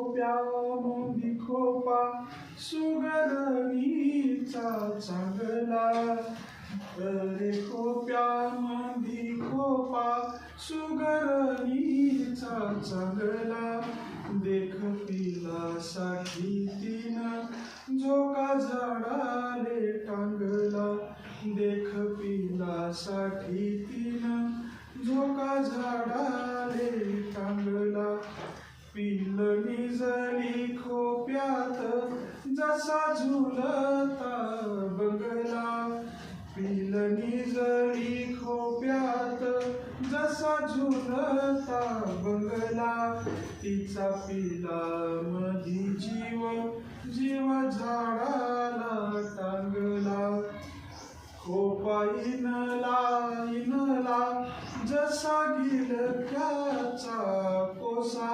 खोप्यामंदी खोपा सुगरणीचा चांगला. अरे खोप्यामंदी खोपा सुगरणीचा चांगला. देख पिलासाठी तिनं झोका झाडाले टांगला. देख पिलासाठी तिनं झोका झाडाले टांगला. पिल्ल निजली खोप्यात जसा झुलता बंगला. पिल्ल निजली खोप्यात जसा झुलता बंगला. तिचा पिलामधी जीव जीव झाडाला टांगला. खोपा इनला इनला जसा गिलक्याचा कोसा.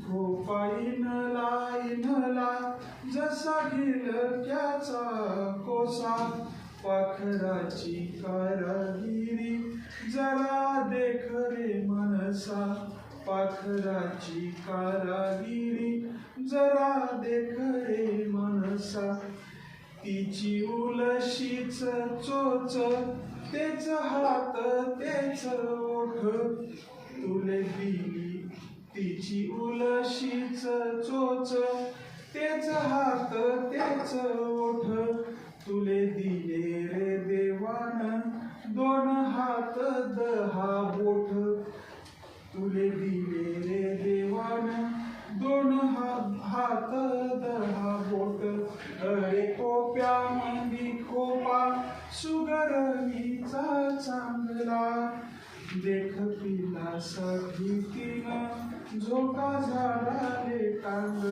खोपा इनला इनला जसा गिलक्याचा कोसा. पाखराची कारागिरी जरा देख रे मनसा. पाखराची कारागिरी जरा देख रे मनसा. तिची उलशीच चोच तेच हात तेच ओठ तुले दिली. तिची उलशीच चोच तेच हात तेच ओठ तुले दिले रे देवान 2 हात 10 बोट. तुले दिले रे देवान 2 हात 10 बोट. अरे खोप्यामंदी खोपा सुगरणीचा चांगला. देख पिलासाठी तिनं झोका झाडाले टांगला.